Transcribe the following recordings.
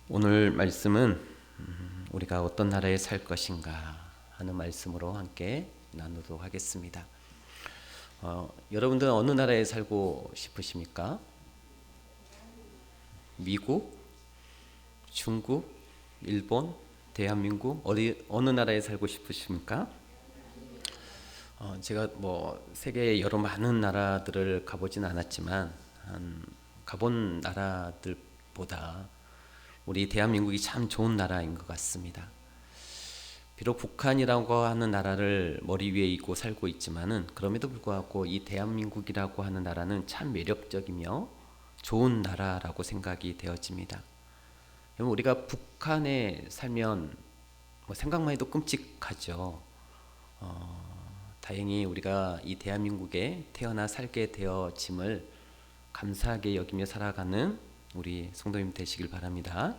오늘 말씀은 우리가 어떤 나라에 살 것인가 하는 말씀으로 함께 나누도록 하겠습니다. 여러분들은 어느 나라에 살고 싶으십니까? 미국, 중국, 일본, 대한민국 어느 나라에 살고 싶으십니까? 제가 세계의 여러 많은 나라들을 가보진 않았지만 가본 나라들보다 우리 대한민국이 참 좋은 나라인 것 같습니다. 비록 북한이라고 하는 나라를 머리 위에 있고 살고 있지만은 그럼에도 불구하고 이 대한민국이라고 하는 나라는 참 매력적이며 좋은 나라라고 생각이 되어집니다. 여러분, 우리가 북한에 살면 생각만 해도 끔찍하죠. 다행히 우리가 이 대한민국에 태어나 살게 되어짐을 감사하게 여기며 살아가는 우리 성도님 되시길 바랍니다.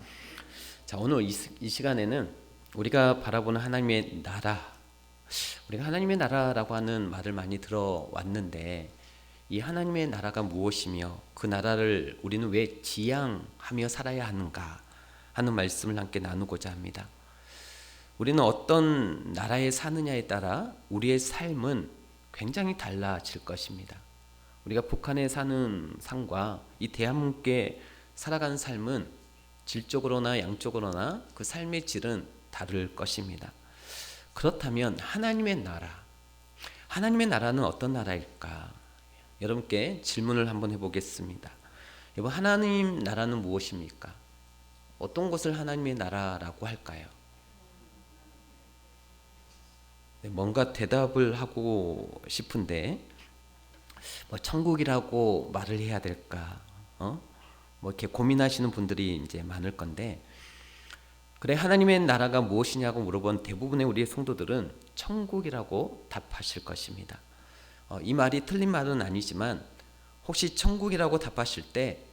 자, 오늘 이 시간에는 우리가 바라보는 하나님의 나라, 우리가 하나님의 나라라고 하는 말을 많이 들어왔는데 이 하나님의 나라가 무엇이며 그 나라를 우리는 왜 지향하며 살아야 하는가 하는 말씀을 함께 나누고자 합니다. 우리는 어떤 나라에 사느냐에 따라 우리의 삶은 굉장히 달라질 것입니다. 우리가 북한에 사는 삶과 이 대한민국에 살아가는 삶은 질적으로나 양적으로나 그 삶의 질은 다를 것입니다. 그렇다면 하나님의 나라는 어떤 나라일까? 여러분께 질문을 한번 해보겠습니다. 여러분, 하나님 나라는 무엇입니까? 어떤 것을 하나님의 나라라고 할까요? 뭔가 대답을 하고 싶은데 천국이라고 말을 해야 될까? 이렇게 고민하시는 분들이 이제 많을 건데, 그래, 하나님의 나라가 무엇이냐고 물어본 대부분의 우리의 성도들은 천국이라고 답하실 것입니다. 이 말이 틀린 말은 아니지만 혹시 천국이라고 답하실 때,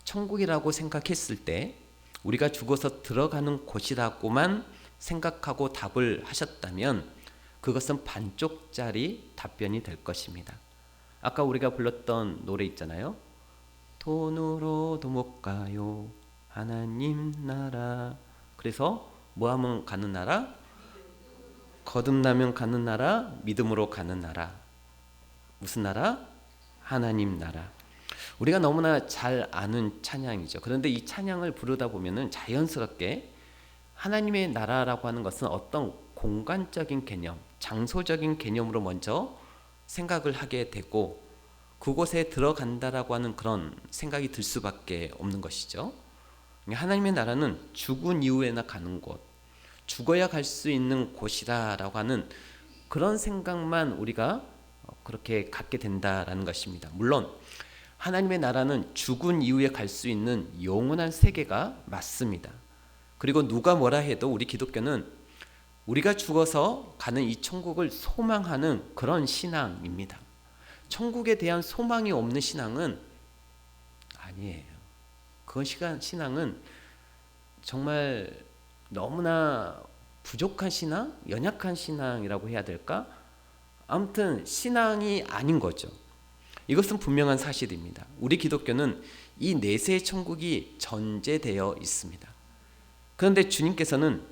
천국이라고 생각했을 때 우리가 죽어서 들어가는 곳이라고만 생각하고 답을 하셨다면 그것은 반쪽짜리 답변이 될 것입니다. 아까 우리가 불렀던 노래 있잖아요. 돈으로도 못 가요 하나님 나라. 그래서 뭐 하면 가는 나라? 거듭나면 가는 나라, 믿음으로 가는 나라. 무슨 나라? 하나님 나라. 우리가 너무나 잘 아는 찬양이죠. 그런데 이 찬양을 부르다 보면은 자연스럽게 하나님의 나라라고 하는 것은 어떤 공간적인 개념, 장소적인 개념으로 먼저 생각을 하게 되고 그곳에 들어간다라고 하는 그런 생각이 들 수밖에 없는 것이죠. 하나님의 나라는 죽은 이후에나 가는 곳, 죽어야 갈 수 있는 곳이라고 하는 그런 생각만 우리가 그렇게 갖게 된다라는 것입니다. 물론 하나님의 나라는 죽은 이후에 갈 수 있는 영원한 세계가 맞습니다. 그리고 누가 뭐라 해도 우리 기독교는 우리가 죽어서 가는 이 천국을 소망하는 그런 신앙입니다. 천국에 대한 소망이 없는 신앙은 아니에요. 그 신앙은 정말 너무나 부족한 신앙, 연약한 신앙이라고 해야 될까? 아무튼 신앙이 아닌 거죠. 이것은 분명한 사실입니다. 우리 기독교는 이 내세의 천국이 전제되어 있습니다. 그런데 주님께서는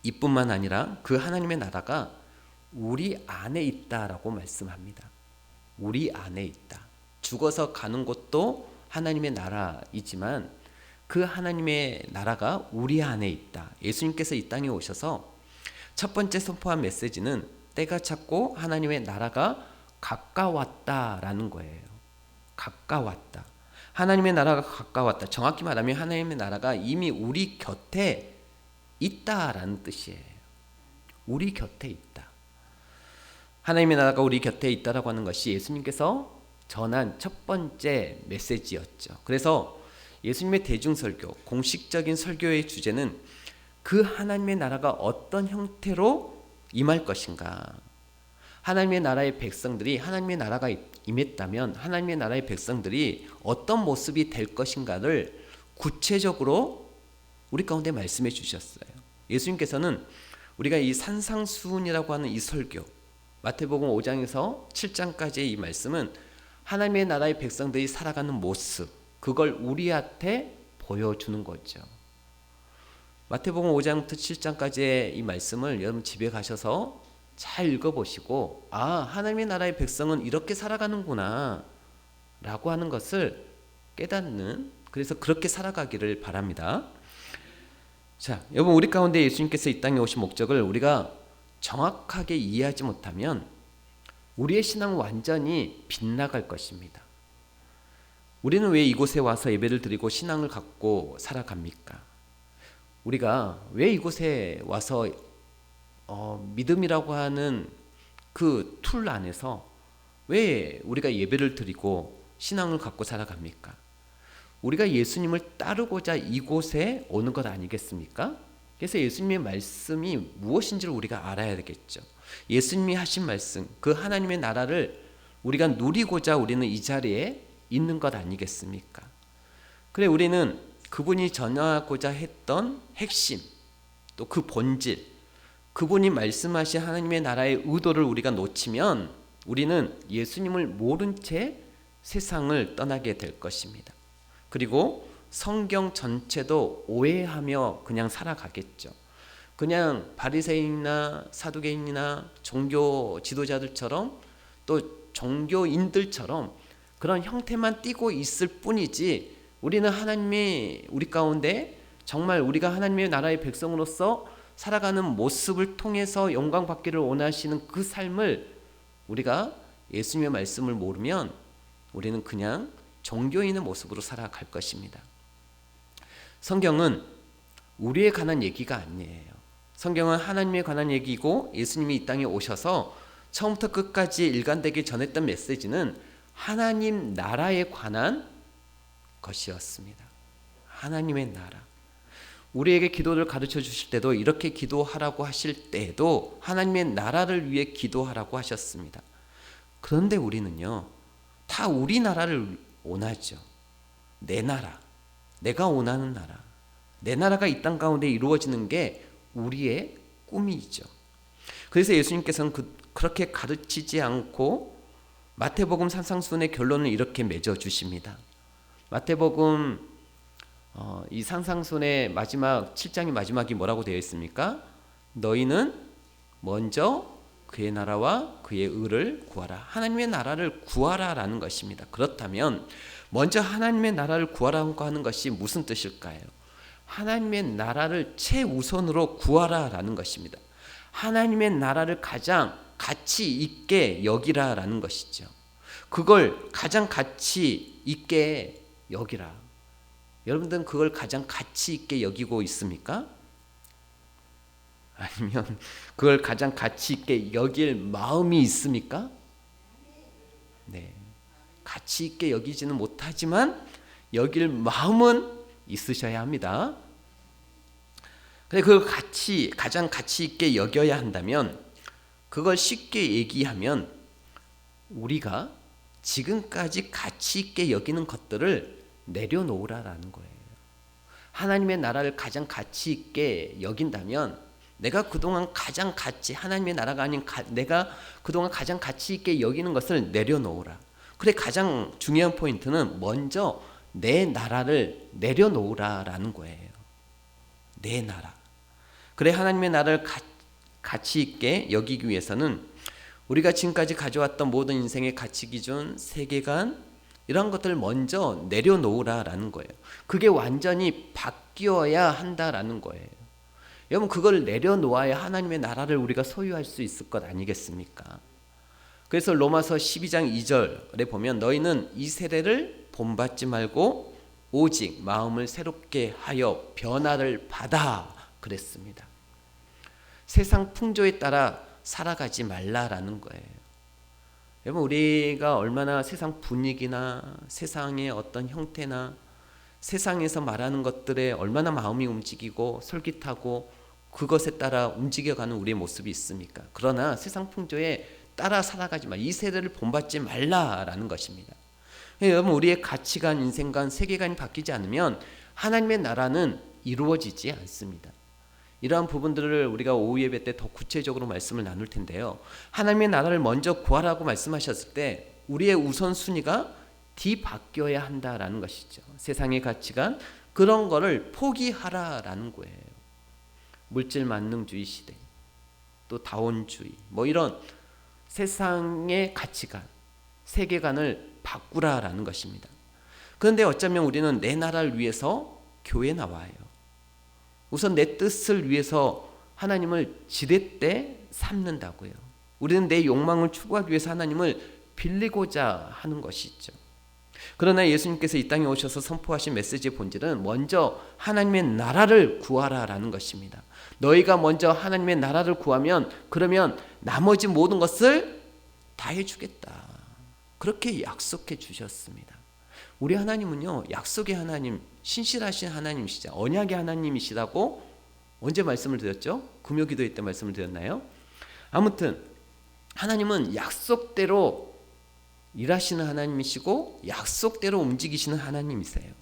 이뿐만 아니라 그 하나님의 나라가 우리 안에 있다라고 말씀합니다. 우리 안에 있다. 죽어서 가는 곳도 하나님의 나라이지만 그 하나님의 나라가 우리 안에 있다. 예수님께서 이 땅에 오셔서 첫 번째 선포한 메시지는 때가 찼고 하나님의 나라가 가까웠다라는 거예요. 가까웠다. 하나님의 나라가 가까웠다. 정확히 말하면 하나님의 나라가 이미 우리 곁에 있다라는 뜻이에요. 우리 곁에 있다. 하나님의 나라가 우리 곁에 있다라고 하는 것이 예수님께서 전한 첫 번째 메시지였죠. 그래서 예수님의 대중설교, 공식적인 설교의 주제는 그 하나님의 나라가 어떤 형태로 임할 것인가. 하나님의 나라의 백성들이, 하나님의 나라가 임했다면 하나님의 나라의 백성들이 어떤 모습이 될 것인가를 구체적으로 우리 가운데 말씀해 주셨어요. 예수님께서는 우리가 이 산상수훈이라고 하는 이 설교, 마태복음 5장에서 7장까지의 이 말씀은 하나님의 나라의 백성들이 살아가는 모습, 그걸 우리한테 보여주는 거죠. 마태복음 5장부터 7장까지의 이 말씀을 여러분 집에 가셔서 잘 읽어보시고, 아, 하나님의 나라의 백성은 이렇게 살아가는구나 라고 하는 것을 깨닫는, 그래서 그렇게 살아가기를 바랍니다. 자, 여러분, 우리 가운데 예수님께서 이 땅에 오신 목적을 우리가 정확하게 이해하지 못하면 우리의 신앙은 완전히 빗나갈 것입니다. 우리는 왜 이곳에 와서 예배를 드리고 신앙을 갖고 살아갑니까? 우리가 왜 이곳에 와서 믿음이라고 하는 그 툴 안에서 왜 우리가 예배를 드리고 신앙을 갖고 살아갑니까? 우리가 예수님을 따르고자 이곳에 오는 것 아니겠습니까? 그래서 예수님의 말씀이 무엇인지를 우리가 알아야 되겠죠. 예수님이 하신 말씀, 그 하나님의 나라를 우리가 누리고자 우리는 이 자리에 있는 것 아니겠습니까? 그래, 우리는 그분이 전하고자 했던 핵심, 또 그 본질, 그분이 말씀하신 하나님의 나라의 의도를 우리가 놓치면 우리는 예수님을 모른 채 세상을 떠나게 될 것입니다. 그리고 성경 전체도 오해하며 그냥 살아가겠죠. 그냥 바리새인이나 사두개인이나 종교 지도자들처럼 또 종교인들처럼 그런 형태만 띠고 있을 뿐이지, 우리는 하나님이 우리 가운데 정말 우리가 하나님의 나라의 백성으로서 살아가는 모습을 통해서 영광 받기를 원하시는 그 삶을 우리가 예수님의 말씀을 모르면 우리는 그냥 종교인의 모습으로 살아갈 것입니다. 성경은 우리에 관한 얘기가 아니에요. 성경은 하나님에 관한 얘기고, 예수님이 이 땅에 오셔서 처음부터 끝까지 일관되게 전했던 메시지는 하나님 나라에 관한 것이었습니다. 하나님의 나라. 우리에게 기도를 가르쳐 주실 때도, 이렇게 기도하라고 하실 때에도 하나님의 나라를 위해 기도하라고 하셨습니다. 그런데 우리는요, 다 우리 나라를 원하죠. 내 나라, 내가 원하는 나라, 내 나라가 이 땅 가운데 이루어지는 게 우리의 꿈이죠. 그래서 예수님께서는 그렇게 가르치지 않고 마태복음 산상수훈의 결론을 이렇게 맺어주십니다. 마태복음 이 산상수훈의 마지막 7장의 마지막이 뭐라고 되어 있습니까? 너희는 먼저 그의 나라와 그의 의를 구하라. 하나님의 나라를 구하라라는 것입니다. 그렇다면 먼저 하나님의 나라를 구하라고 하는 것이 무슨 뜻일까요? 하나님의 나라를 최우선으로 구하라라는 것입니다. 하나님의 나라를 가장 가치 있게 여기라라는 것이죠. 그걸 가장 가치 있게 여기라. 여러분들은 그걸 가장 가치 있게 여기고 있습니까? 아니면 그걸 가장 가치 있게 여길 마음이 있습니까? 네, 가치 있게 여기지는 못하지만 여길 마음은 있으셔야 합니다. 근데 그걸 가장 가치 있게 여겨야 한다면, 그걸 쉽게 얘기하면 우리가 지금까지 가치 있게 여기는 것들을 내려놓으라라는 거예요. 하나님의 나라를 가장 가치 있게 여긴다면, 내가 그동안 가장 하나님의 나라가 아닌 내가 그동안 가장 가치 있게 여기는 것을 내려놓으라. 그래, 가장 중요한 포인트는 먼저 내 나라를 내려놓으라라는 거예요. 내 나라. 그래, 하나님의 나라를 가치 있게 여기기 위해서는 우리가 지금까지 가져왔던 모든 인생의 가치 기준, 세계관, 이런 것들을 먼저 내려놓으라라는 거예요. 그게 완전히 바뀌어야 한다라는 거예요. 여러분, 그걸 내려놓아야 하나님의 나라를 우리가 소유할 수 있을 것 아니겠습니까? 그래서 로마서 12장 2절에 보면 너희는 이 세대를 본받지 말고 오직 마음을 새롭게 하여 변화를 받아 그랬습니다. 세상 풍조에 따라 살아가지 말라라는 거예요. 여러분, 우리가 얼마나 세상 분위기나 세상의 어떤 형태나 세상에서 말하는 것들에 얼마나 마음이 움직이고 솔깃하고 그것에 따라 움직여가는 우리의 모습이 있습니까? 그러나 세상 풍조에 따라 살아가지 말, 이 세대를 본받지 말라라는 것입니다. 여러분, 우리의 가치관, 인생관, 세계관이 바뀌지 않으면 하나님의 나라는 이루어지지 않습니다. 이러한 부분들을 우리가 오후 예배 때 더 구체적으로 말씀을 나눌 텐데요. 하나님의 나라를 먼저 구하라고 말씀하셨을 때 우리의 우선순위가 뒤바뀌어야 한다라는 것이죠. 세상의 가치관, 그런 거를 포기하라라는 거예요. 물질 만능주의 시대, 또 다원주의, 뭐 이런 세상의 가치관, 세계관을 바꾸라라는 것입니다. 그런데 어쩌면 우리는 내 나라를 위해서 교회에 나와요. 우선 내 뜻을 위해서 하나님을 지렛대 삼는다고요. 우리는 내 욕망을 추구하기 위해서 하나님을 빌리고자 하는 것이죠. 그러나 예수님께서 이 땅에 오셔서 선포하신 메시지의 본질은 먼저 하나님의 나라를 구하라라는 것입니다. 너희가 먼저 하나님의 나라를 구하면 그러면 나머지 모든 것을 다 해주겠다. 그렇게 약속해 주셨습니다. 우리 하나님은요, 약속의 하나님, 신실하신 하나님이시죠. 언약의 하나님이시라고 언제 말씀을 드렸죠? 금요 기도회 때 말씀을 드렸나요? 아무튼 하나님은 약속대로 일하시는 하나님이시고 약속대로 움직이시는 하나님이세요.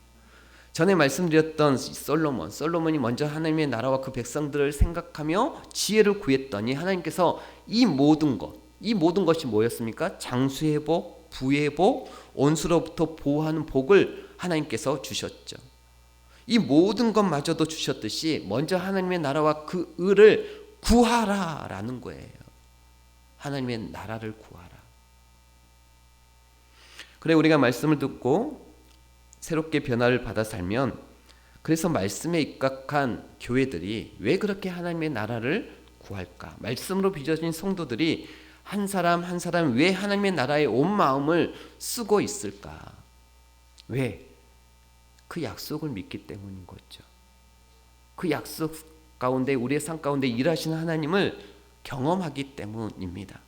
전에 말씀드렸던 솔로몬이 먼저 하나님의 나라와 그 백성들을 생각하며 지혜를 구했더니 하나님께서 이 모든 것이 뭐였습니까? 장수의 복, 부의 복, 온수로부터 보호하는 복을 하나님께서 주셨죠. 이 모든 것마저도 주셨듯이 먼저 하나님의 나라와 그 의를 구하라라는 거예요. 하나님의 나라를 구하라. 그래, 우리가 말씀을 듣고 새롭게 변화를 받아 살면, 그래서 말씀에 입각한 교회들이 왜 그렇게 하나님의 나라를 구할까? 말씀으로 빚어진 성도들이 한 사람 한 사람 왜 하나님의 나라에 온 마음을 쓰고 있을까? 왜? 그 약속을 믿기 때문인 거죠. 그 약속 가운데, 우리의 삶 가운데 일하시는 하나님을 경험하기 때문입니다.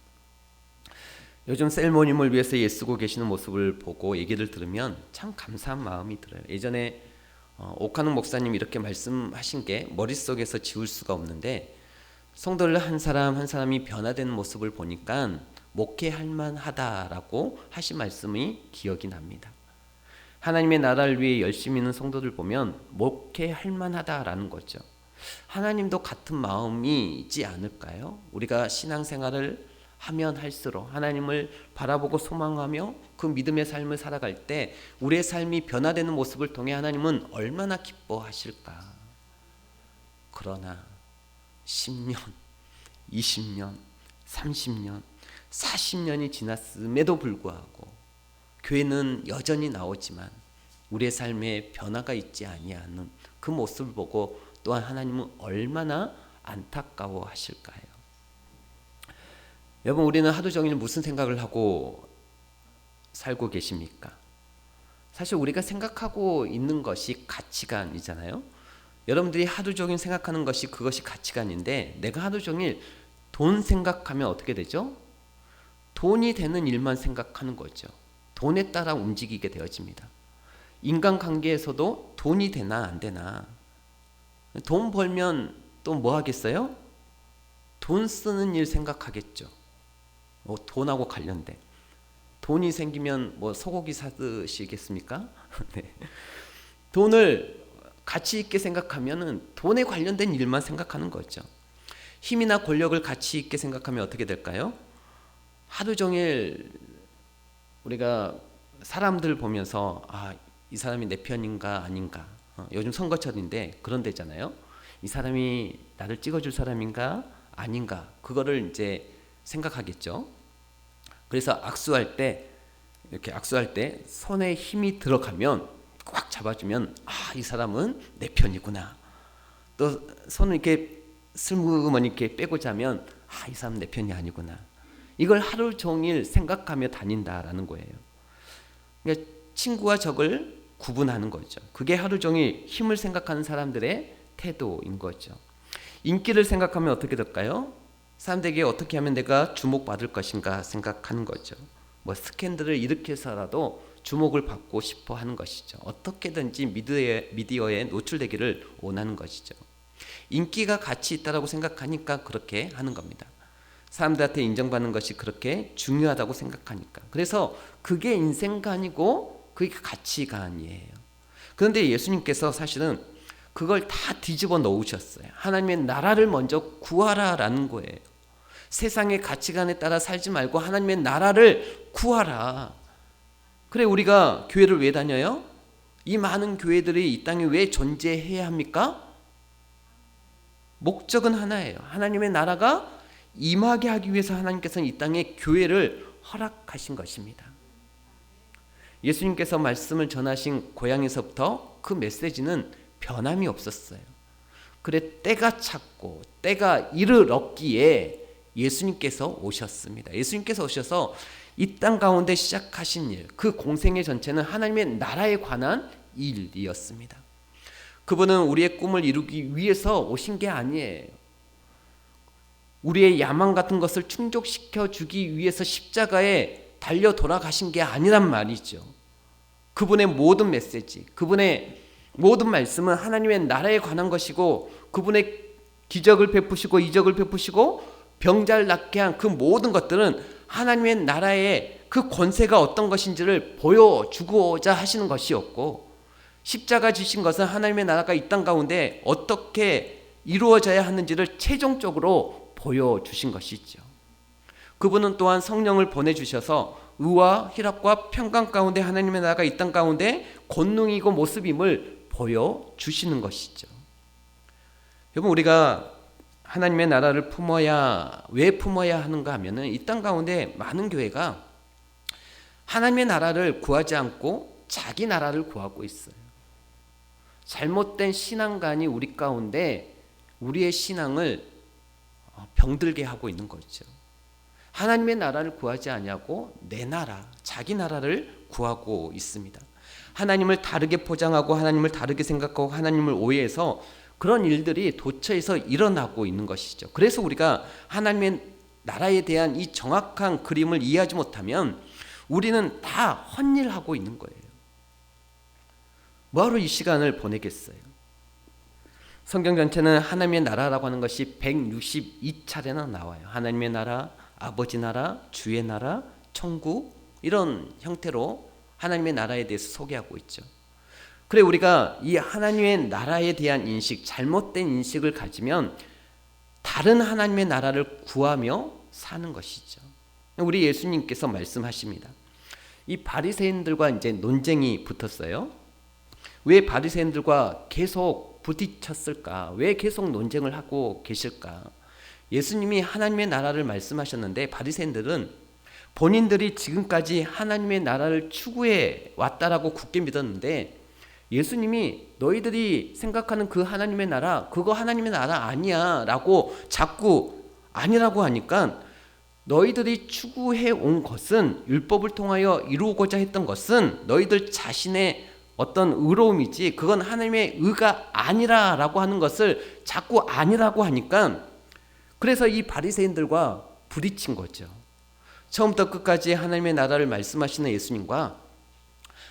요즘 셀모님을 위해서 애쓰고 계시는 모습을 보고 얘기를 들으면 참 감사한 마음이 들어요. 예전에 옥한웅 목사님이 이렇게 말씀하신 게 머릿속에서 지울 수가 없는데, 성도들 한 사람 한 사람이 변화되는 모습을 보니까 목회할 만하다라고 하신 말씀이 기억이 납니다. 하나님의 나라를 위해 열심히 있는 성도들 보면 목회할 만하다라는 거죠. 하나님도 같은 마음이지 않을까요? 우리가 신앙생활을 하면 할수록 하나님을 바라보고 소망하며 그 믿음의 삶을 살아갈 때 우리의 삶이 변화되는 모습을 통해 하나님은 얼마나 기뻐하실까. 그러나 10년, 20년, 30년, 40년이 지났음에도 불구하고 교회는 여전히 나오지만 우리의 삶에 변화가 있지 아니하는 그 모습을 보고 또한 하나님은 얼마나 안타까워하실까요? 여러분, 우리는 하루 종일 무슨 생각을 하고 살고 계십니까? 사실 우리가 생각하고 있는 것이 가치관이잖아요. 여러분들이 하루 종일 생각하는 것이 그것이 가치관인데, 내가 하루 종일 돈 생각하면 어떻게 되죠? 돈이 되는 일만 생각하는 거죠. 돈에 따라 움직이게 되어집니다. 인간관계에서도 돈이 되나 안 되나. 돈 벌면 또 뭐 하겠어요? 돈 쓰는 일 생각하겠죠. 돈하고 관련된. 돈이 생기면 뭐 소고기 사드시겠습니까? 네. 돈을 가치 있게 생각하면은 돈에 관련된 일만 생각하는 거죠. 힘이나 권력을 가치 있게 생각하면 어떻게 될까요? 하루 종일 우리가 사람들 보면서 이 사람이 내 편인가 아닌가, 요즘 선거철인데 그런 데잖아요. 이 사람이 나를 찍어줄 사람인가 아닌가, 그거를 이제 생각하겠죠. 그래서 이렇게 악수할 때 손에 힘이 들어가면 꽉 잡아주면 이 사람은 내 편이구나. 또 손을 이렇게 슬그머니 이렇게 빼고 자면 이 사람은 내 편이 아니구나. 이걸 하루 종일 생각하며 다닌다라는 거예요. 그러니까 친구와 적을 구분하는 거죠. 그게 하루 종일 힘을 생각하는 사람들의 태도인 거죠. 인기를 생각하면 어떻게 될까요? 사람들에게 어떻게 하면 내가 주목받을 것인가 생각하는 거죠. 뭐 스캔들을 일으켜서라도 주목을 받고 싶어 하는 것이죠. 어떻게든지 미디어에 노출되기를 원하는 것이죠. 인기가 가치 있다고 생각하니까 그렇게 하는 겁니다. 사람들한테 인정받는 것이 그렇게 중요하다고 생각하니까. 그래서 그게 인생관이고 그게 가치관이에요. 그런데 예수님께서 사실은 그걸 다 뒤집어 놓으셨어요. 하나님의 나라를 먼저 구하라라는 거예요. 세상의 가치관에 따라 살지 말고 하나님의 나라를 구하라. 그래, 우리가 교회를 왜 다녀요? 이 많은 교회들이 이 땅에 왜 존재해야 합니까? 목적은 하나예요. 하나님의 나라가 임하게 하기 위해서 하나님께서는 이 땅에 교회를 허락하신 것입니다. 예수님께서 말씀을 전하신 고향에서부터 그 메시지는 변함이 없었어요. 그래 때가 찼고 때가 이르렀기에 예수님께서 오셨습니다. 예수님께서 오셔서 이 땅 가운데 시작하신 일, 그 공생의 전체는 하나님의 나라에 관한 일이었습니다. 그분은 우리의 꿈을 이루기 위해서 오신 게 아니에요. 우리의 야망 같은 것을 충족시켜 주기 위해서 십자가에 달려 돌아가신 게 아니란 말이죠. 그분의 모든 메시지, 그분의 모든 말씀은 하나님의 나라에 관한 것이고, 그분의 기적을 베푸시고 이적을 베푸시고 병자를 낫게 한 그 모든 것들은 하나님의 나라의 그 권세가 어떤 것인지를 보여주고자 하시는 것이었고, 십자가 지신 것은 하나님의 나라가 이 땅 가운데 어떻게 이루어져야 하는지를 최종적으로 보여주신 것이죠. 그분은 또한 성령을 보내주셔서 의와 희락과 평강 가운데 하나님의 나라가 이 땅 가운데 권능이고 모습임을 보여주시는 것이죠. 여러분, 우리가 하나님의 나라를 왜 품어야 하는가 하면은 이 땅 가운데 많은 교회가 하나님의 나라를 구하지 않고 자기 나라를 구하고 있어요. 잘못된 신앙관이 우리 가운데 우리의 신앙을 병들게 하고 있는 거죠. 하나님의 나라를 구하지 아니하고 내 나라, 자기 나라를 구하고 있습니다. 하나님을 다르게 포장하고 하나님을 다르게 생각하고 하나님을 오해해서 그런 일들이 도처에서 일어나고 있는 것이죠. 그래서 우리가 하나님의 나라에 대한 이 정확한 그림을 이해하지 못하면 우리는 다 헛일하고 있는 거예요. 뭐하러 이 시간을 보내겠어요? 성경 전체는 하나님의 나라라고 하는 것이 162차례나 나와요. 하나님의 나라, 아버지 나라, 주의 나라, 천국, 이런 형태로 하나님의 나라에 대해서 소개하고 있죠. 그래, 우리가 이 하나님의 나라에 대한 인식, 잘못된 인식을 가지면 다른 하나님의 나라를 구하며 사는 것이죠. 우리 예수님께서 말씀하십니다. 이 바리새인들과 이제 논쟁이 붙었어요. 왜 바리새인들과 계속 부딪혔을까? 왜 계속 논쟁을 하고 계실까? 예수님이 하나님의 나라를 말씀하셨는데 바리새인들은 본인들이 지금까지 하나님의 나라를 추구해 왔다라고 굳게 믿었는데, 예수님이 너희들이 생각하는 그 하나님의 나라, 그거 하나님의 나라 아니야 라고 자꾸 아니라고 하니까, 너희들이 추구해 온 것은, 율법을 통하여 이루고자 했던 것은 너희들 자신의 어떤 의로움이지 그건 하나님의 의가 아니라 라고 하는 것을 자꾸 아니라고 하니까, 그래서 이 바리새인들과 부딪힌 거죠. 처음부터 끝까지 하나님의 나라를 말씀하시는 예수님과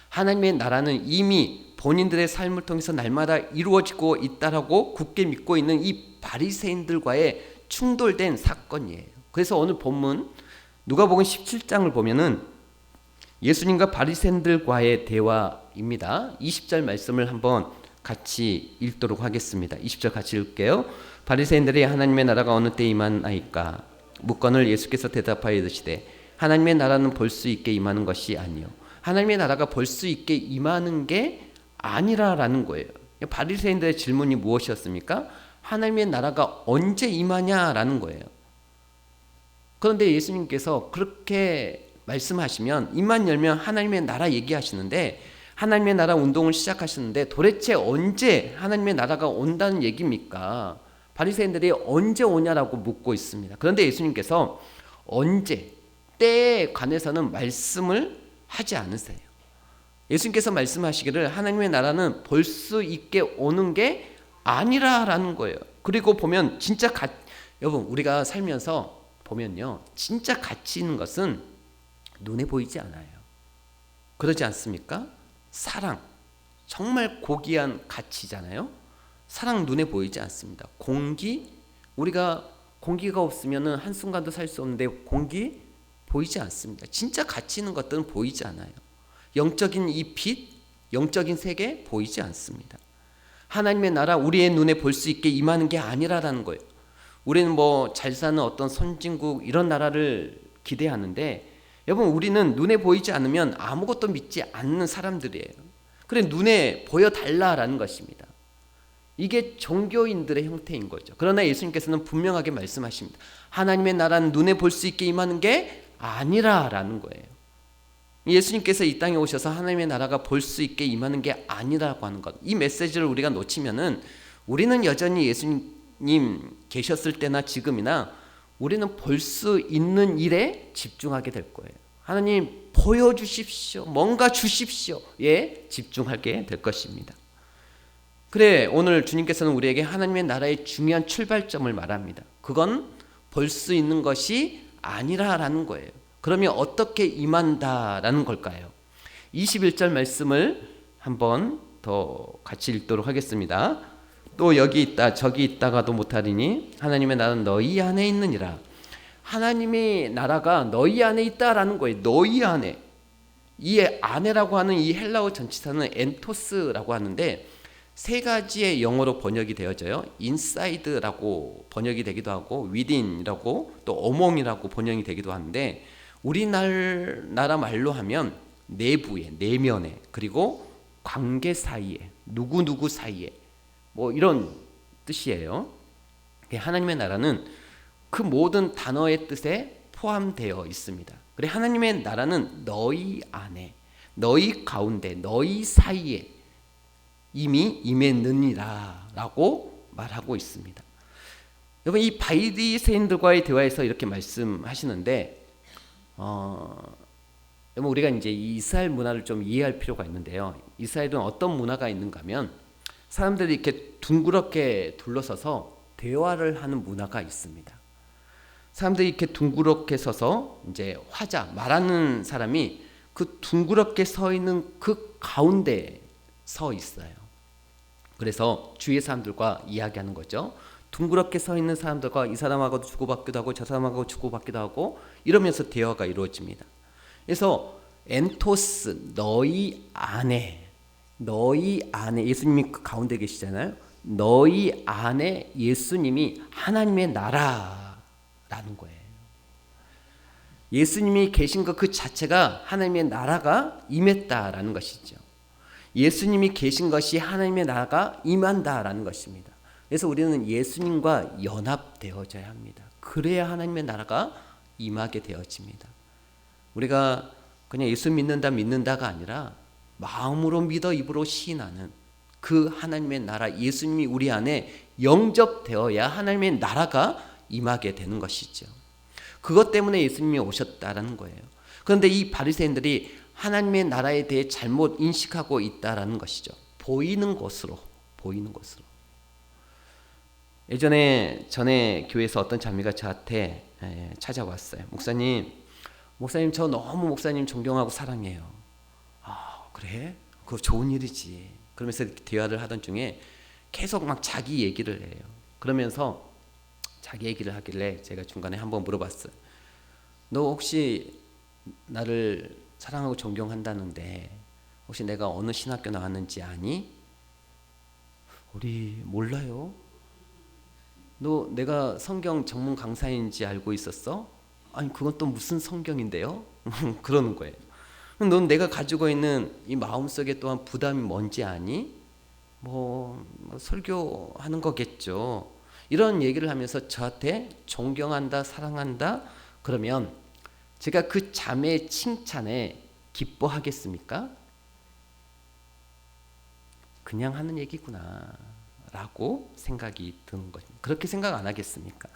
하나님의 나라는 이미 본인들의 삶을 통해서 날마다 이루어지고 있다라고 굳게 믿고 있는 이 바리새인들과의 충돌된 사건이에요. 그래서 오늘 본문 누가복음 17장을 보면은 예수님과 바리새인들과의 대화입니다. 20절 말씀을 한번 같이 읽도록 하겠습니다. 20절 같이 읽을게요. 바리새인들이 하나님의 나라가 어느 때 임하나이까 묻거늘 예수께서 대답하여 이르시되 하나님의 나라는 볼 수 있게 임하는 것이 아니요 하나님의 나라가 볼 수 있게 임하는 게 아니라라는 거예요. 바리새인들의 질문이 무엇이었습니까? 하나님의 나라가 언제 임하냐라는 거예요. 그런데 예수님께서 그렇게 말씀하시면, 입만 열면 하나님의 나라 얘기하시는데, 하나님의 나라 운동을 시작하시는데 도대체 언제 하나님의 나라가 온다는 얘기입니까? 바리새인들이 언제 오냐라고 묻고 있습니다. 그런데 예수님께서 언제, 때에 관해서는 말씀을 하지 않으세요. 예수님께서 말씀하시기를 하나님의 나라는 볼 수 있게 오는 게 아니라라는 거예요. 그리고 보면 진짜 여러분, 우리가 살면서 보면요, 진짜 가치 있는 것은 눈에 보이지 않아요. 그러지 않습니까? 사랑, 정말 고귀한 가치잖아요. 사랑 눈에 보이지 않습니다. 공기, 우리가 공기가 없으면 한순간도 살 수 없는데 공기 보이지 않습니다. 진짜 가치 있는 것들은 보이지 않아요. 영적인 이 빛, 영적인 세계 보이지 않습니다. 하나님의 나라, 우리의 눈에 볼 수 있게 임하는 게 아니라라는 거예요. 우리는 뭐 잘 사는 어떤 선진국 이런 나라를 기대하는데, 여러분, 우리는 눈에 보이지 않으면 아무것도 믿지 않는 사람들이에요. 그래, 눈에 보여달라라는 것입니다. 이게 종교인들의 형태인 거죠. 그러나 예수님께서는 분명하게 말씀하십니다. 하나님의 나라는 눈에 볼 수 있게 임하는 게 아니라라는 거예요. 예수님께서 이 땅에 오셔서 하나님의 나라가 볼 수 있게 임하는 게 아니라고 하는 것. 이 메시지를 우리가 놓치면은 우리는 여전히 예수님 계셨을 때나 지금이나 우리는 볼 수 있는 일에 집중하게 될 거예요. 하나님 보여주십시오. 뭔가 주십시오. 예, 집중하게 될 것입니다. 그래, 오늘 주님께서는 우리에게 하나님의 나라의 중요한 출발점을 말합니다. 그건 볼 수 있는 것이 아니라라는 거예요. 그러면 어떻게 임한다라는 걸까요? 21절 말씀을 한번 더 같이 읽도록 하겠습니다. 또 여기 있다 저기 있다가도 못하리니 하나님의 나라는 너희 안에 있느니라. 하나님의 나라가 너희 안에 있다라는 거예요. 너희 안에. 이 안에라고 하는 이 헬라어 전치사는 엔토스라고 하는데 세 가지의 영어로 번역이 되어져요. 인사이드라고 번역이 되기도 하고 within이라고 또 어몽이라고 번역이 되기도 하는데 우리나라 말로 하면 내부에, 내면에, 그리고 관계 사이에, 누구누구 사이에 뭐 이런 뜻이에요. 하나님의 나라는 그 모든 단어의 뜻에 포함되어 있습니다. 그래, 하나님의 나라는 너희 안에, 너희 가운데, 너희 사이에 이미 임했느니라 라고 말하고 있습니다. 여러분, 이 바리새인들과의 대화에서 이렇게 말씀하시는데 여러분, 우리가 이제 이 이스라엘 문화를 좀 이해할 필요가 있는데요. 이스라엘은 어떤 문화가 있는가 하면 사람들이 이렇게 둥그렇게 둘러서서 대화를 하는 문화가 있습니다. 사람들이 이렇게 둥그렇게 서서 이제 화자, 말하는 사람이 그 둥그렇게 서 있는 그 가운데 서 있어요. 그래서 주위의 사람들과 이야기하는 거죠. 둥그렇게 서 있는 사람들과 이 사람하고도 주고받기도 하고 저 사람하고 주고받기도 하고 이러면서 대화가 이루어집니다. 그래서 엔토스, 너희 안에 예수님이 그 가운데 계시잖아요. 너희 안에 예수님이 하나님의 나라라는 거예요. 예수님이 계신 것 그 자체가 하나님의 나라가 임했다라는 것이죠. 예수님이 계신 것이 하나님의 나라가 임한다라는 것입니다. 그래서 우리는 예수님과 연합되어져야 합니다. 그래야 하나님의 나라가 임하게 되어집니다. 우리가 그냥 예수 믿는다가 아니라 마음으로 믿어 입으로 시인하는 그 하나님의 나라, 예수님이 우리 안에 영접되어야 하나님의 나라가 임하게 되는 것이죠. 그것 때문에 예수님이 오셨다라는 거예요. 그런데 이 바리새인들이 하나님의 나라에 대해 잘못 인식하고 있다라는 것이죠. 보이는 것으로. 전에 교회에서 어떤 자매가 저한테 찾아왔어요. 목사님 저 너무 목사님 존경하고 사랑해요. 아, 그래? 그거 좋은 일이지. 그러면서 대화를 하던 중에 계속 막 자기 얘기를 해요. 그러면서 자기 얘기를 하길래 제가 중간에 한번 물어봤어요. 너 혹시 나를 사랑하고 존경한다는데 혹시 내가 어느 신학교 나왔는지 아니? 우리 몰라요. 너 내가 성경 전문 강사인지 알고 있었어? 아니 그건 또 무슨 성경인데요? 그러는 거예요. 넌 내가 가지고 있는 이 마음속에 또한 부담이 뭔지 아니? 뭐 설교하는 거겠죠. 이런 얘기를 하면서 저한테 존경한다, 사랑한다 그러면 제가 그 자매의 칭찬에 기뻐하겠습니까? 그냥 하는 얘기구나 라고 생각이 드는 거죠. 그렇게 생각 안 하겠습니까?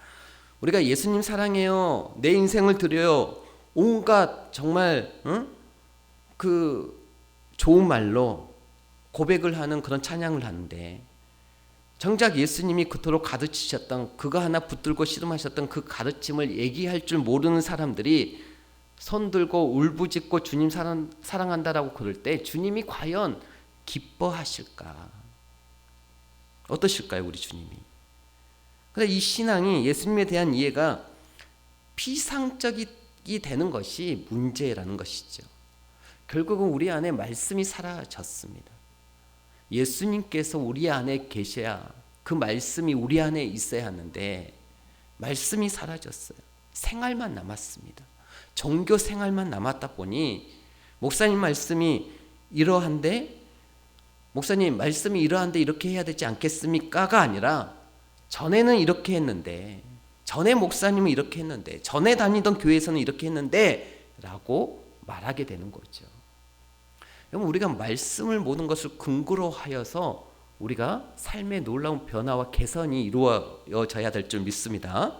우리가 예수님 사랑해요, 내 인생을 드려요, 온갖 정말 그 좋은 말로 고백을 하는 그런 찬양을 하는데 정작 예수님이 그토록 가르치셨던 그거 하나 붙들고 씨름하셨던 그 가르침을 얘기할 줄 모르는 사람들이 손 들고 울부짖고 주님 사랑한다라고 그럴 때 주님이 과연 기뻐하실까? 어떠실까요, 우리 주님이? 그런데 이 신앙이 예수님에 대한 이해가 피상적이 되는 것이 문제라는 것이죠. 결국은 우리 안에 말씀이 사라졌습니다. 예수님께서 우리 안에 계셔야 그 말씀이 우리 안에 있어야 하는데 말씀이 사라졌어요. 생활만 남았습니다. 종교 생활만 남았다 보니 목사님 말씀이 이러한데 목사님 말씀이 이러한데 이렇게 해야 되지 않겠습니까가 아니라 전에는 이렇게 했는데, 전에 목사님은 이렇게 했는데, 전에 다니던 교회에서는 이렇게 했는데 라고 말하게 되는 거죠. 여러분, 우리가 말씀을 모든 것을 근거로 하여서 우리가 삶의 놀라운 변화와 개선이 이루어져야 될 줄 믿습니다.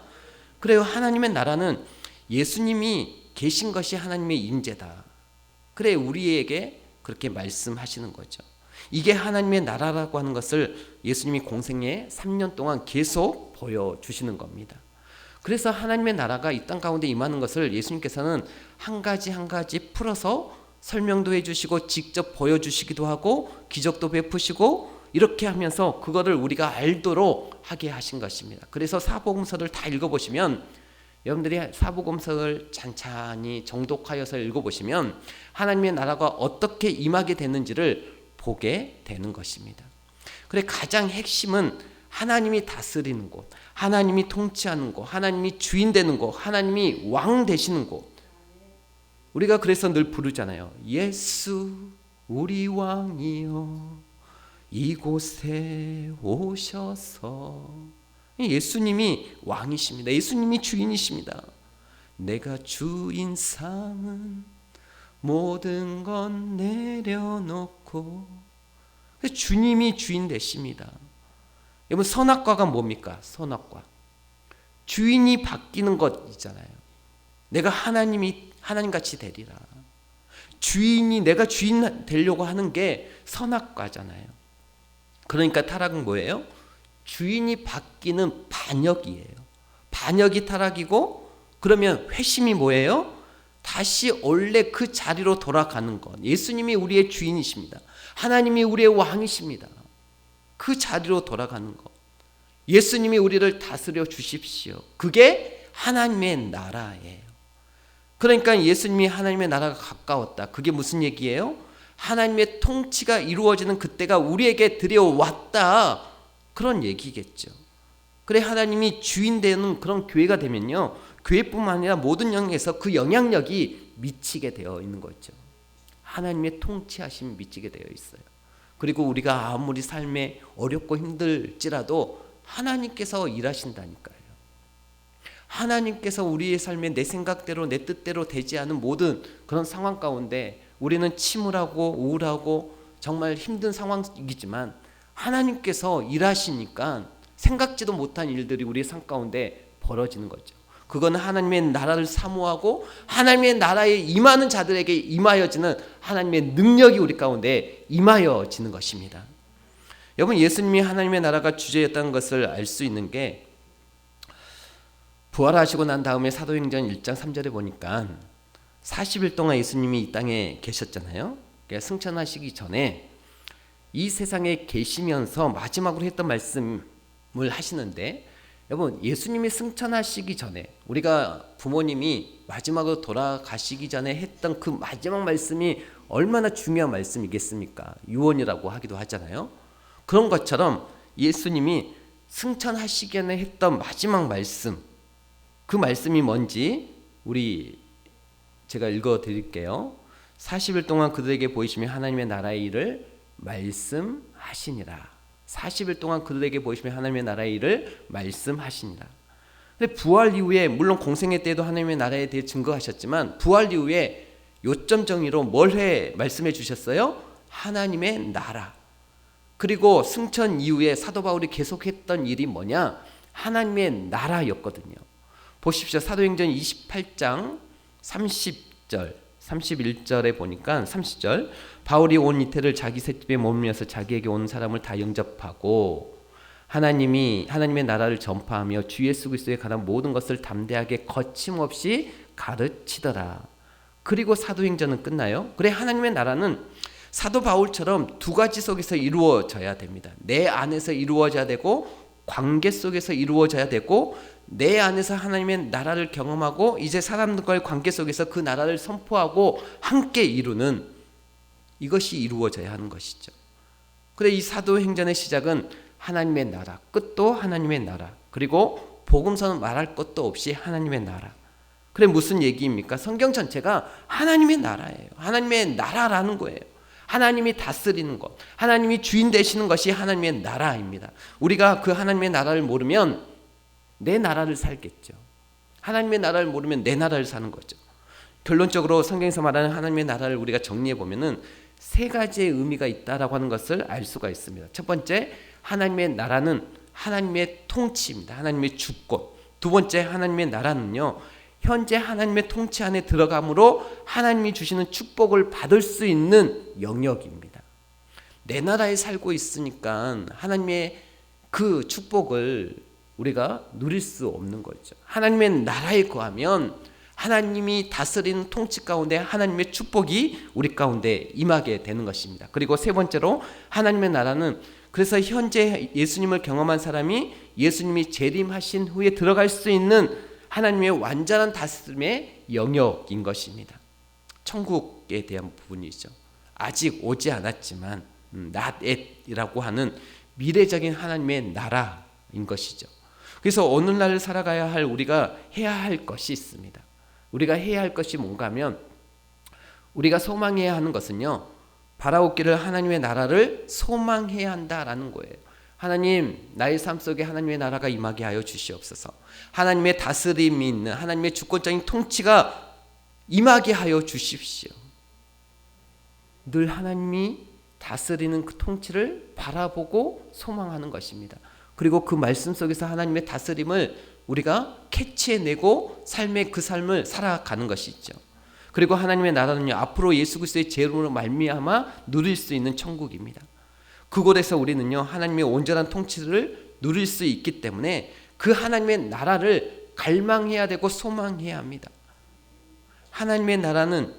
그래요. 하나님의 나라는 예수님이 계신 것이 하나님의 임재다. 그래, 우리에게 그렇게 말씀하시는 거죠. 이게 하나님의 나라라고 하는 것을 예수님이 공생애 3년 동안 계속 보여주시는 겁니다. 그래서 하나님의 나라가 이 땅 가운데 임하는 것을 예수님께서는 한 가지 한 가지 풀어서 설명도 해주시고 직접 보여주시기도 하고 기적도 베푸시고 이렇게 하면서 그거를 우리가 알도록 하게 하신 것입니다. 그래서 사복음서를 다 읽어보시면, 여러분들이 사복음서를 찬찬히 정독하여서 읽어보시면 하나님의 나라가 어떻게 임하게 되는지를 보게 되는 것입니다. 그래, 가장 핵심은 하나님이 다스리는 곳, 하나님이 통치하는 곳, 하나님이 주인 되는 곳, 하나님이 왕 되시는 곳. 우리가 그래서 늘 부르잖아요. 예수 우리 왕이여 이곳에 오셔서. 예수님이 왕이십니다. 예수님이 주인이십니다. 내가 주인 삼은 모든 건 내려놓고. 주님이 주인 되십니다. 여러분, 선악과가 뭡니까? 선악과, 주인이 바뀌는 것 있잖아요. 내가 하나님같이 되리라. 주인이, 내가 주인 되려고 하는 게 선악과잖아요. 그러니까 타락은 뭐예요? 주인이 바뀌는 반역이에요. 반역이 타락이고, 그러면 회심이 뭐예요? 다시 원래 그 자리로 돌아가는 것. 예수님이 우리의 주인이십니다. 하나님이 우리의 왕이십니다. 그 자리로 돌아가는 것. 예수님이 우리를 다스려 주십시오. 그게 하나님의 나라예요. 그러니까 예수님이 하나님의 나라가 가까웠다. 그게 무슨 얘기예요? 하나님의 통치가 이루어지는 그때가 우리에게 들여왔다. 그런 얘기겠죠. 그래, 하나님이 주인 되는 그런 교회가 되면요, 교회뿐만 아니라 모든 영역에서 그 영향력이 미치게 되어 있는 거죠. 하나님의 통치하심이 미치게 되어 있어요. 그리고 우리가 아무리 삶에 어렵고 힘들지라도 하나님께서 일하신다니까요. 하나님께서 우리의 삶에 내 생각대로 내 뜻대로 되지 않은 모든 그런 상황 가운데 우리는 침울하고 우울하고 정말 힘든 상황이지만 하나님께서 일하시니까 생각지도 못한 일들이 우리의 삶 가운데 벌어지는 거죠. 그거는 하나님의 나라를 사모하고 하나님의 나라에 임하는 자들에게 임하여지는 하나님의 능력이 우리 가운데 임하여지는 것입니다. 여러분, 예수님이 하나님의 나라가 주제였다는 것을 알 수 있는 게, 부활하시고 난 다음에 사도행전 1장 3절에 보니까 40일 동안 예수님이 이 땅에 계셨잖아요. 그러니까 승천하시기 전에 이 세상에 계시면서 마지막으로 했던 말씀을 하시는데, 여러분, 예수님이 승천하시기 전에, 우리가 부모님이 마지막으로 돌아가시기 전에 했던 그 마지막 말씀이 얼마나 중요한 말씀이겠습니까? 유언이라고 하기도 하잖아요. 그런 것처럼 예수님이 승천하시기 전에 했던 마지막 말씀, 그 말씀이 뭔지 제가 읽어드릴게요. 40일 동안 그들에게 보이시며 하나님의 나라의 일을 말씀하시니라. 40일 동안 그들에게 보이시며 하나님의 나라의 일을 말씀하시니라. 근데 부활 이후에, 물론 공생애 때도 하나님의 나라에 대해 증거하셨지만, 부활 이후에 요점 정의로 말씀해 주셨어요? 하나님의 나라. 그리고 승천 이후에 사도 바울이 계속했던 일이 뭐냐? 하나님의 나라였거든요. 보십시오. 사도행전 28장 30절 31절에 보니까 30절, 바울이 온 이태를 자기 셋집에 머물면서 자기에게 온 사람을 다 영접하고 하나님의 나라를 전파하며 주 예수 그리스도에 관한 모든 것을 담대하게 거침없이 가르치더라. 그리고 사도행전은 끝나요. 그래, 하나님의 나라는 사도 바울처럼 두 가지 속에서 이루어져야 됩니다. 내 안에서 이루어져야 되고, 관계 속에서 이루어져야 되고, 내 안에서 하나님의 나라를 경험하고 이제 사람들과의 관계 속에서 그 나라를 선포하고 함께 이루는, 이것이 이루어져야 하는 것이죠. 그래, 이 사도행전의 시작은 하나님의 나라, 끝도 하나님의 나라, 그리고 복음서는 말할 것도 없이 하나님의 나라. 그래, 무슨 얘기입니까? 성경 전체가 하나님의 나라예요. 하나님의 나라라는 거예요. 하나님이 다스리는 것, 하나님이 주인 되시는 것이 하나님의 나라입니다. 우리가 그 하나님의 나라를 모르면 내 나라를 살겠죠. 하나님의 나라를 모르면 내 나라를 사는 거죠. 결론적으로 성경에서 말하는 하나님의 나라를 우리가 정리해 보면은 세 가지의 의미가 있다라고 하는 것을 알 수가 있습니다. 첫 번째, 하나님의 나라는 하나님의 통치입니다. 하나님의 주권. 두 번째, 하나님의 나라는요, 현재 하나님의 통치 안에 들어감으로 하나님이 주시는 축복을 받을 수 있는 영역입니다. 내 나라에 살고 있으니까 하나님의 그 축복을 우리가 누릴 수 없는 거죠. 하나님의 나라에 거하면 하나님이 다스리는 통치 가운데 하나님의 축복이 우리 가운데 임하게 되는 것입니다. 그리고 세 번째로, 하나님의 나라는 그래서 현재 예수님을 경험한 사람이 예수님이 재림하신 후에 들어갈 수 있는 하나님의 완전한 다스림의 영역인 것입니다. 천국에 대한 부분이죠. 아직 오지 않았지만 not yet이라고 하는 미래적인 하나님의 나라인 것이죠. 그래서 오늘날을 살아가야 할 우리가 해야 할 것이 있습니다. 우리가 해야 할 것이 뭔가 하면, 우리가 소망해야 하는 것은요, 바라옵기를 하나님의 나라를 소망해야 한다라는 거예요. 하나님, 나의 삶 속에 하나님의 나라가 임하게 하여 주시옵소서. 하나님의 다스림이 있는 하나님의 주권적인 통치가 임하게 하여 주십시오. 늘 하나님이 다스리는 그 통치를 바라보고 소망하는 것입니다. 그리고 그 말씀 속에서 하나님의 다스림을 우리가 캐치해내고 삶의 그 삶을 살아가는 것이죠. 그리고 하나님의 나라는요, 앞으로 예수 그리스도의 제물로 말미암아 누릴 수 있는 천국입니다. 그곳에서 우리는요, 하나님의 온전한 통치를 누릴 수 있기 때문에 그 하나님의 나라를 갈망해야 되고 소망해야 합니다. 하나님의 나라는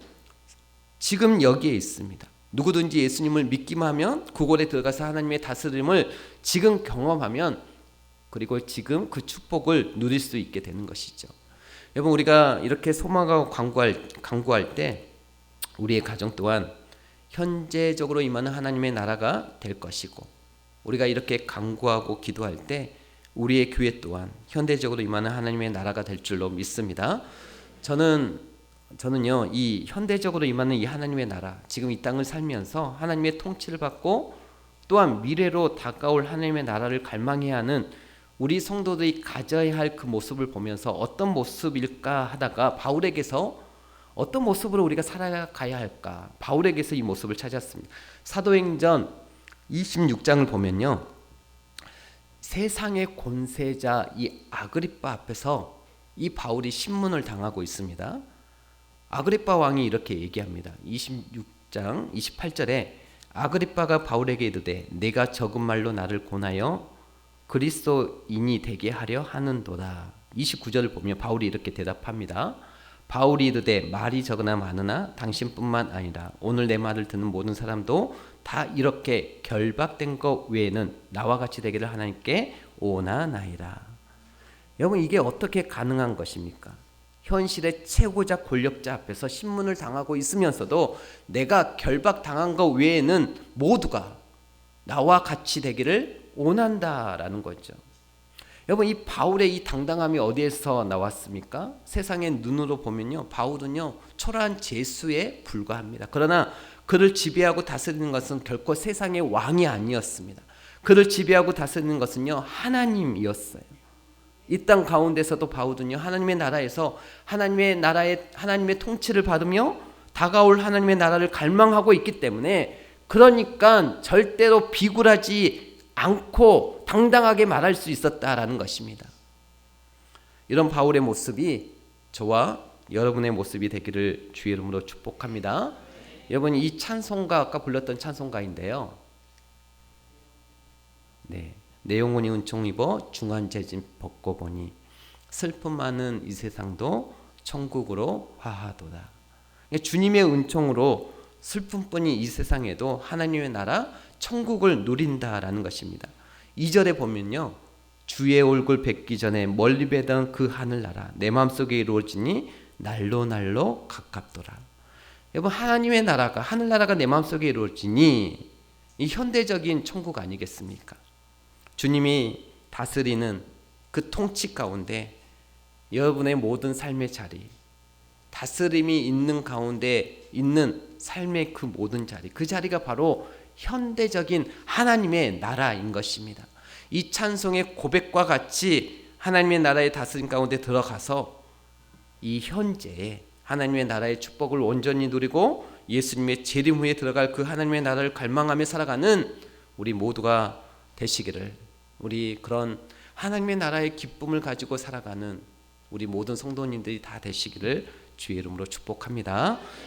지금 여기에 있습니다. 누구든지 예수님을 믿기만 하면 그곳에 들어가서 하나님의 다스림을 지금 경험하면, 그리고 지금 그 축복을 누릴 수 있게 되는 것이죠. 여러분, 우리가 이렇게 소망하고 간구할 때 우리의 가정 또한 현재적으로 임하는 하나님의 나라가 될 것이고, 우리가 이렇게 간구하고 기도할 때 우리의 교회 또한 현대적으로 임하는 하나님의 나라가 될 줄로 믿습니다. 저는요, 이 현대적으로 임하는 이 하나님의 나라, 지금 이 땅을 살면서 하나님의 통치를 받고 또한 미래로 다가올 하나님의 나라를 갈망해야 하는 우리 성도들이 가져야 할 그 모습을 보면서 어떤 모습일까 하다가 바울에게서 어떤 모습으로 우리가 살아가야 할까, 바울에게서 이 모습을 찾았습니다. 사도행전 26장을 보면요, 세상의 권세자 이 아그리빠 앞에서 이 바울이 신문을 당하고 있습니다. 아그리빠 왕이 이렇게 얘기합니다. 26장 28절에 아그리빠가 바울에게 이르되 내가 적은 말로 나를 권하여 그리스도인이 되게 하려 하는도다. 29절을 보면 바울이 이렇게 대답합니다. 바울이 이르되 말이 적으나 많으나 당신뿐만 아니라 오늘 내 말을 듣는 모든 사람도 다 이렇게 결박된 것 외에는 나와 같이 되기를 하나님께 원하나이다. 여러분, 이게 어떻게 가능한 것입니까? 현실의 최고자 권력자 앞에서 신문을 당하고 있으면서도 내가 결박당한 것 외에는 모두가 나와 같이 되기를 원한다라는 거죠. 여러분, 이 바울의 이 당당함이 어디에서 나왔습니까? 세상의 눈으로 보면요, 바울은요 초라한 죄수에 불과합니다. 그러나 그를 지배하고 다스리는 것은 결코 세상의 왕이 아니었습니다. 그를 지배하고 다스리는 것은요 하나님이었어요. 이 땅 가운데서도 바울은요 하나님의 나라에서 하나님의 통치를 받으며 다가올 하나님의 나라를 갈망하고 있기 때문에, 그러니까 절대로 비굴하지 않고 당당하게 말할 수 있었다라는 것입니다. 이런 바울의 모습이 저와 여러분의 모습이 되기를 주의 이름으로 축복합니다. 여러분, 이 찬송가 아까 불렀던 찬송가인데요, 내용은이 은총 입어 중한 재짐 벗고 보니 슬픔 많은 이 세상도 천국으로 화하도다. 주님의 은총으로 슬픔뿐이 이 세상에도 하나님의 나라 천국을 누린다라는 것입니다. 2절에 보면요, 주의 얼굴 뵙기 전에 멀리 뵈던 그 하늘나라 내 마음속에 이루어지니 날로 날로 가깝더라. 여러분, 하나님의 나라가, 하늘나라가 내 마음속에 이루어지니 이 현대적인 천국 아니겠습니까? 주님이 다스리는 그 통치 가운데 여러분의 모든 삶의 자리, 다스림이 있는 가운데 있는 삶의 그 모든 자리, 그 자리가 바로 현대적인 하나님의 나라인 것입니다. 이 찬송의 고백과 같이 하나님의 나라의 다스림 가운데 들어가서 이 현재에 하나님의 나라의 축복을 온전히 누리고 예수님의 재림 후에 들어갈 그 하나님의 나라를 갈망하며 살아가는 우리 모두가 되시기를, 우리 그런 하나님의 나라의 기쁨을 가지고 살아가는 우리 모든 성도님들이 다 되시기를 주의 이름으로 축복합니다.